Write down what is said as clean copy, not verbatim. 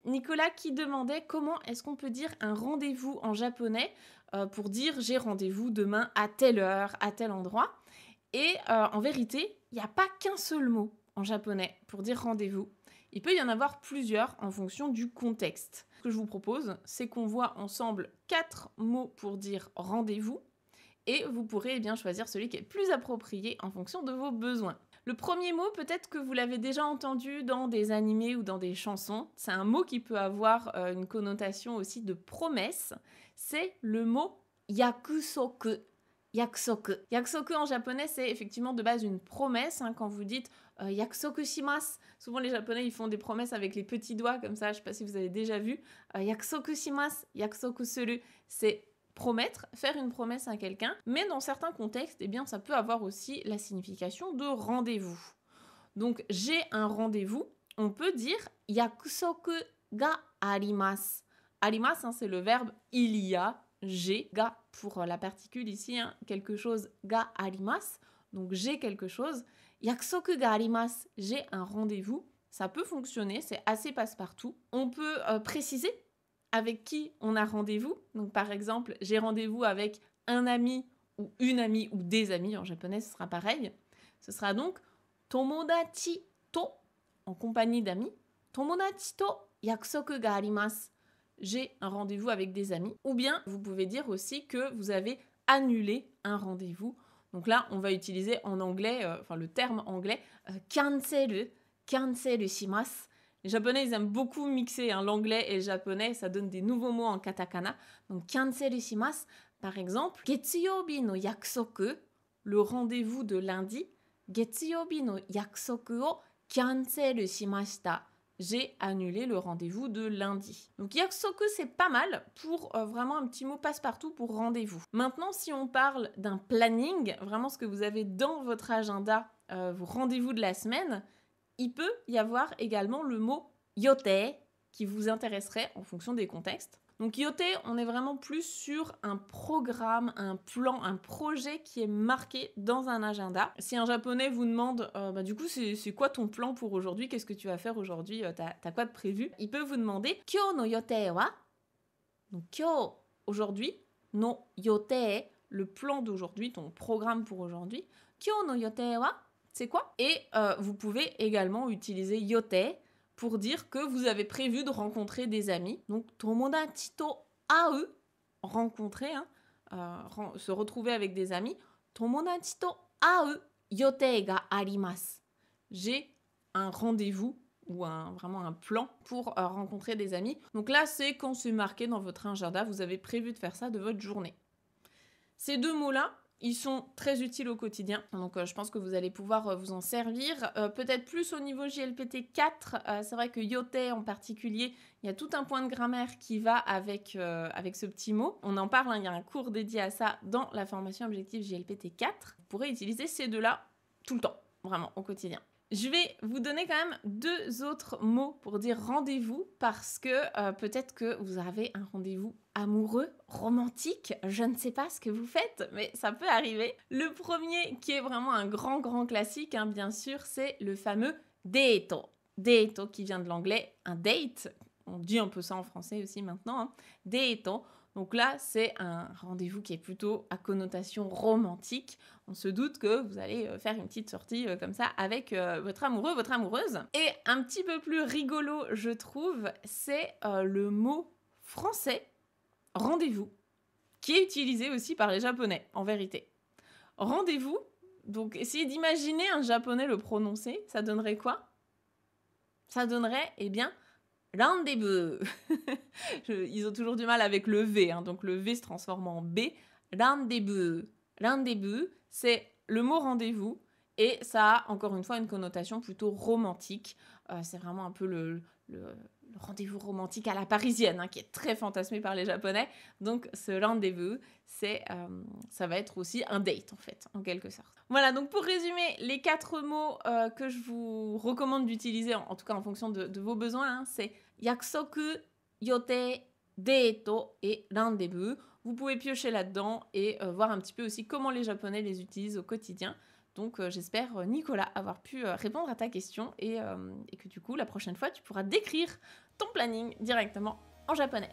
Nicolas qui demandait comment est-ce qu'on peut dire un rendez-vous en japonais pour dire j'ai rendez-vous demain à telle heure, à tel endroit. Et en vérité, il n'y a pas qu'un seul mot en japonais pour dire rendez-vous. Il peut y en avoir plusieurs en fonction du contexte. Ce que je vous propose, c'est qu'on voit ensemble 4 mots pour dire rendez-vous et vous pourrez bien choisir celui qui est plus approprié en fonction de vos besoins. Le premier mot, peut-être que vous l'avez déjà entendu dans des animés ou dans des chansons. C'est un mot qui peut avoir une connotation aussi de promesse. C'est le mot yakusoku. Yakusoku. Yakusoku en japonais, c'est effectivement de base une promesse. Quand vous dites yakusoku shimasu, souvent les japonais ils font des promesses avec les petits doigts comme ça. Je ne sais pas si vous avez déjà vu. Yakusoku shimasu, yakusoku suru, c'est promettre, faire une promesse à quelqu'un, mais dans certains contextes, eh bien, ça peut avoir aussi la signification de rendez-vous. Donc, j'ai un rendez-vous, on peut dire yakusoku ga arimasu. Arimasu, c'est le verbe il y a, j'ai, ga pour la particule ici, quelque chose, ga arimasu, donc j'ai quelque chose. Yakusoku ga arimasu, j'ai un rendez-vous, ça peut fonctionner, c'est assez passe-partout. On peut préciser avec qui on a rendez-vous. Donc par exemple, j'ai rendez-vous avec un ami ou une amie ou des amis, en japonais ce sera pareil. Ce sera donc tomodachi to, en compagnie d'amis. Tomodachi to yakusoku ga arimasu. J'ai un rendez-vous avec des amis. Ou bien vous pouvez dire aussi que vous avez annulé un rendez-vous. Donc là, on va utiliser en anglais, le terme anglais, cancel shimasu. Les japonais, ils aiment beaucoup mixer l'anglais et le japonais, ça donne des nouveaux mots en katakana. Donc, cancel shimasu, par exemple, getsuyobi no yakusoku, le rendez-vous de lundi, getsuyobi no yakusoku o cancel shimashita. J'ai annulé le rendez-vous de lundi. Donc, yakusoku, c'est pas mal pour vraiment un petit mot passe-partout pour rendez-vous. Maintenant, si on parle d'un planning, vraiment ce que vous avez dans votre agenda, vos rendez-vous de la semaine, il peut y avoir également le mot yote qui vous intéresserait en fonction des contextes. Donc yote, on est vraiment plus sur un programme, un plan, un projet qui est marqué dans un agenda. Si un japonais vous demande du coup c'est quoi ton plan pour aujourd'hui, qu'est-ce que tu vas faire aujourd'hui, t'as quoi de prévu, il peut vous demander kyo no yote wa, donc kyo aujourd'hui, no yote, le plan d'aujourd'hui, ton programme pour aujourd'hui, kyo no yote wa, c'est quoi? Et vous pouvez également utiliser yote pour dire que vous avez prévu de rencontrer des amis. Donc, tomodachi to au, rencontrer, se retrouver avec des amis. Tomodachi to au yote ga arimasu. J'ai un rendez-vous ou vraiment un plan pour rencontrer des amis. Donc là, c'est quand c'est marqué dans votre agenda, vous avez prévu de faire ça de votre journée. Ces deux mots-là, ils sont très utiles au quotidien, donc je pense que vous allez pouvoir vous en servir. Peut-être plus au niveau JLPT 4, c'est vrai que yote en particulier, il y a tout un point de grammaire qui va avec ce petit mot. On en parle, il y a un cours dédié à ça dans la formation objectif JLPT 4. Vous pourrez utiliser ces deux-là tout le temps, vraiment, au quotidien. Je vais vous donner quand même 2 autres mots pour dire rendez-vous parce que peut-être que vous avez un rendez-vous amoureux, romantique, je ne sais pas ce que vous faites, mais ça peut arriver. Le premier qui est vraiment un grand classique, bien sûr, c'est le fameux deito. Deito qui vient de l'anglais, un date, on dit un peu ça en français aussi maintenant, deito. Donc là, c'est un rendez-vous qui est plutôt à connotation romantique. On se doute que vous allez faire une petite sortie comme ça avec votre amoureux, votre amoureuse. Et un petit peu plus rigolo, je trouve, c'est le mot français rendez-vous, qui est utilisé aussi par les Japonais, en vérité. Rendez-vous, donc essayez d'imaginer un Japonais le prononcer, ça donnerait quoi? Ça donnerait, eh bien, rendez-vous. Ils ont toujours du mal avec le V, donc le V se transforme en B. Rendez-vous. Rendez-vous, c'est le mot rendez-vous et ça a encore une fois une connotation plutôt romantique. C'est vraiment un peu le rendez-vous romantique à la parisienne, qui est très fantasmé par les Japonais. Donc ce rendez-vous, ça va être aussi un date en fait, en quelque sorte. Voilà, donc pour résumer, les 4 mots que je vous recommande d'utiliser, en tout cas en fonction de vos besoins, c'est yakusoku, yote, deito et rendez-vous. Vous pouvez piocher là-dedans et voir un petit peu aussi comment les Japonais les utilisent au quotidien. Donc j'espère, Nicolas, avoir pu répondre à ta question et que du coup, la prochaine fois, tu pourras décrire ton planning directement en japonais.